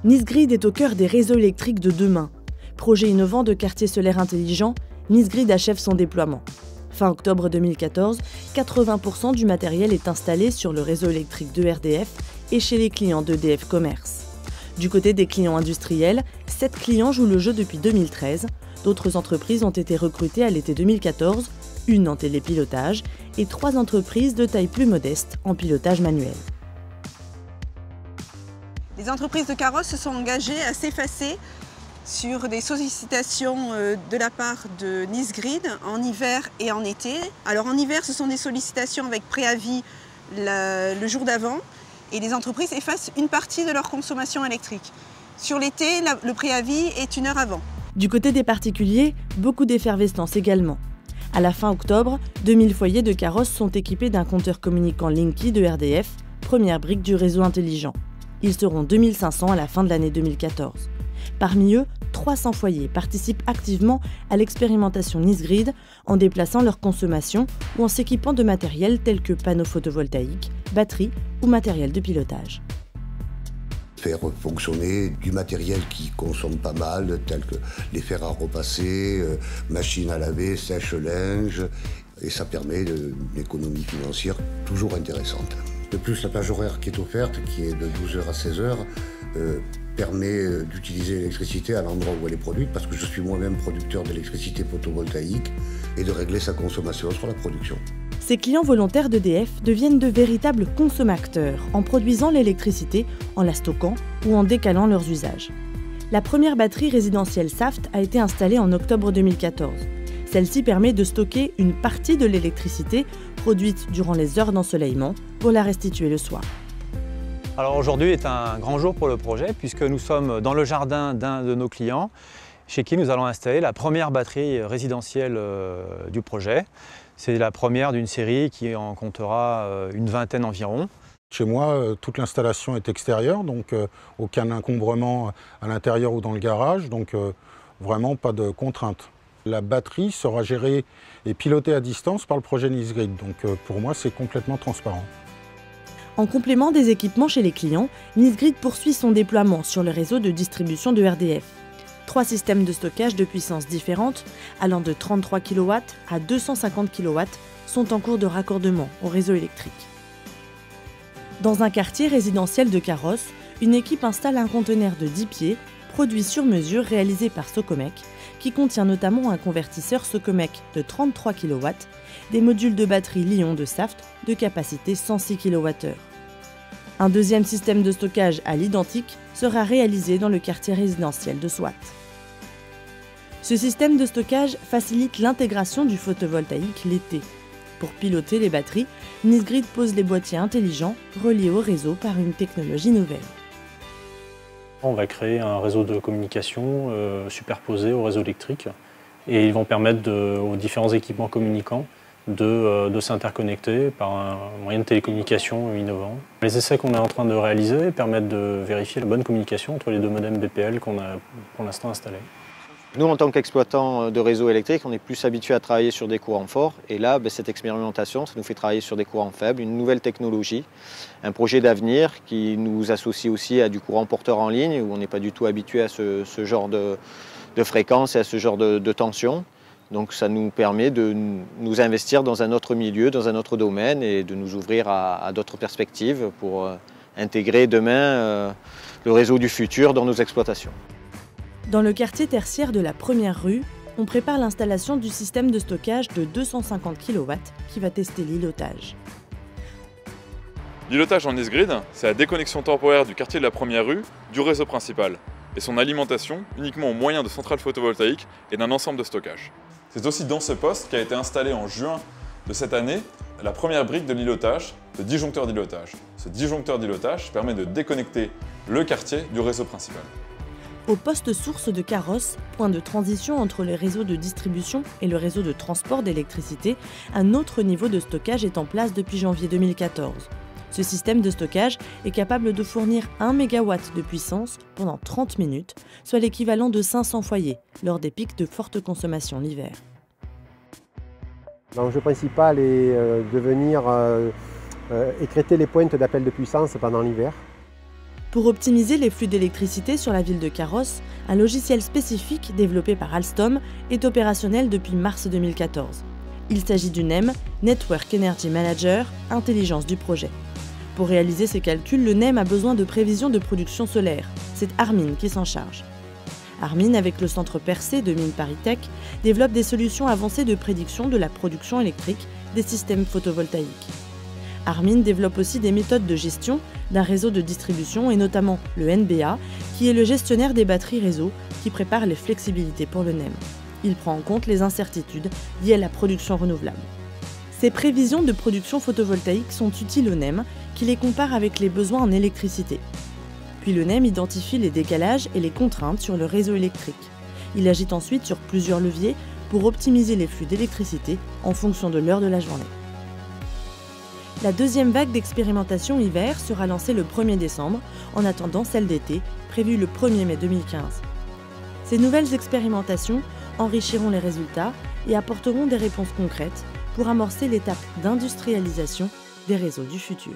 Nisgrid est au cœur des réseaux électriques de demain. Projet innovant de quartier solaire intelligent, Nisgrid achève son déploiement. Fin octobre 2014, 80% du matériel est installé sur le réseau électrique d'ERDF et chez les clients d'EDF Commerce. Du côté des clients industriels, 7 clients jouent le jeu depuis 2013. D'autres entreprises ont été recrutées à l'été 2014, une en télépilotage et 3 entreprises de taille plus modeste en pilotage manuel. Les entreprises de carrosses se sont engagées à s'effacer sur des sollicitations de la part de Nisgrid en hiver et en été. Alors en hiver, ce sont des sollicitations avec préavis le jour d'avant et les entreprises effacent une partie de leur consommation électrique. Sur l'été, le préavis est 1 heure avant. Du côté des particuliers, beaucoup d'effervescence également. À la fin octobre, 2000 foyers de carrosses sont équipés d'un compteur communicant Linky de RDF, première brique du réseau intelligent. Ils seront 2500 à la fin de l'année 2014. Parmi eux, 300 foyers participent activement à l'expérimentation Nisgrid en déplaçant leur consommation ou en s'équipant de matériel tel que panneaux photovoltaïques, batteries ou matériel de pilotage. Faire fonctionner du matériel qui consomme pas mal, tel que les fers à repasser, machines à laver, sèche-linge, et ça permet une économie financière toujours intéressante. De plus, la plage horaire qui est offerte, qui est de 12h à 16h, permet d'utiliser l'électricité à l'endroit où elle est produite, parce que je suis moi-même producteur d'électricité photovoltaïque, et de régler sa consommation sur la production. Ces clients volontaires d'EDF deviennent de véritables consommateurs en produisant l'électricité, en la stockant ou en décalant leurs usages. La première batterie résidentielle Saft a été installée en octobre 2014. Celle-ci permet de stocker une partie de l'électricité produite durant les heures d'ensoleillement pour la restituer le soir. Alors aujourd'hui est un grand jour pour le projet puisque nous sommes dans le jardin d'un de nos clients chez qui nous allons installer la première batterie résidentielle du projet. C'est la première d'une série qui en comptera une vingtaine environ. Chez moi, toute l'installation est extérieure, donc aucun encombrement à l'intérieur ou dans le garage, donc vraiment pas de contraintes. La batterie sera gérée et pilotée à distance par le projet Nisgrid, donc pour moi c'est complètement transparent. En complément des équipements chez les clients, Nisgrid poursuit son déploiement sur le réseau de distribution de RDF. 3 systèmes de stockage de puissances différentes, allant de 33 kW à 250 kW, sont en cours de raccordement au réseau électrique. Dans un quartier résidentiel de carrosses, une équipe installe un conteneur de 10 pieds, produit sur mesure réalisé par Socomec, qui contient notamment un convertisseur Socomec de 33 kW, des modules de batterie Li-ion de Saft de capacité 106 kWh. Un deuxième système de stockage à l'identique sera réalisé dans le quartier résidentiel de Swat. Ce système de stockage facilite l'intégration du photovoltaïque l'été. Pour piloter les batteries, Nisgrid pose les boîtiers intelligents reliés au réseau par une technologie nouvelle. On va créer un réseau de communication superposé au réseau électrique et ils vont permettre aux différents équipements communicants de s'interconnecter par un moyen de télécommunication innovant. Les essais qu'on est en train de réaliser permettent de vérifier la bonne communication entre les 2 modems BPL qu'on a pour l'instant installés. Nous, en tant qu'exploitants de réseau électrique, on est plus habitués à travailler sur des courants forts. Et là, cette expérimentation, ça nous fait travailler sur des courants faibles, une nouvelle technologie, un projet d'avenir qui nous associe aussi à du courant porteur en ligne, où on n'est pas du tout habitué à ce genre de fréquence et à ce genre de tension. Donc ça nous permet de nous investir dans un autre milieu, dans un autre domaine et de nous ouvrir à d'autres perspectives pour intégrer demain le réseau du futur dans nos exploitations. Dans le quartier tertiaire de la première rue, on prépare l'installation du système de stockage de 250 kW qui va tester l'îlotage. L'îlotage en Nisgrid, c'est la déconnexion temporaire du quartier de la première rue du réseau principal et son alimentation uniquement au moyen de centrales photovoltaïques et d'un ensemble de stockage. C'est aussi dans ce poste qu'a été installé en juin de cette année la première brique de l'îlotage, le disjoncteur d'îlotage. Ce disjoncteur d'îlotage permet de déconnecter le quartier du réseau principal. Au poste source de carrosses, point de transition entre le réseau de distribution et le réseau de transport d'électricité, un autre niveau de stockage est en place depuis janvier 2014. Ce système de stockage est capable de fournir 1 MW de puissance pendant 30 minutes, soit l'équivalent de 500 foyers, lors des pics de forte consommation l'hiver. L'enjeu principal est de venir écrêter les pointes d'appel de puissance pendant l'hiver. Pour optimiser les flux d'électricité sur la ville de Carrosse, un logiciel spécifique développé par Alstom est opérationnel depuis mars 2014. Il s'agit du NEM, Network Energy Manager, intelligence du projet. Pour réaliser ces calculs, le NEM a besoin de prévisions de production solaire. C'est Armin qui s'en charge. Armin, avec le centre Percé de Mines ParisTech, développe des solutions avancées de prédiction de la production électrique des systèmes photovoltaïques. Armin développe aussi des méthodes de gestion d'un réseau de distribution et notamment le NBA, qui est le gestionnaire des batteries réseau qui prépare les flexibilités pour le NEM. Il prend en compte les incertitudes liées à la production renouvelable. Ces prévisions de production photovoltaïque sont utiles au NEM, qui les compare avec les besoins en électricité. Puis le NEM identifie les décalages et les contraintes sur le réseau électrique. Il agit ensuite sur plusieurs leviers pour optimiser les flux d'électricité en fonction de l'heure de la journée. La deuxième vague d'expérimentation hiver sera lancée le 1er décembre, en attendant celle d'été, prévue le 1er mai 2015. Ces nouvelles expérimentations enrichiront les résultats et apporteront des réponses concrètes pour amorcer l'étape d'industrialisation des réseaux du futur.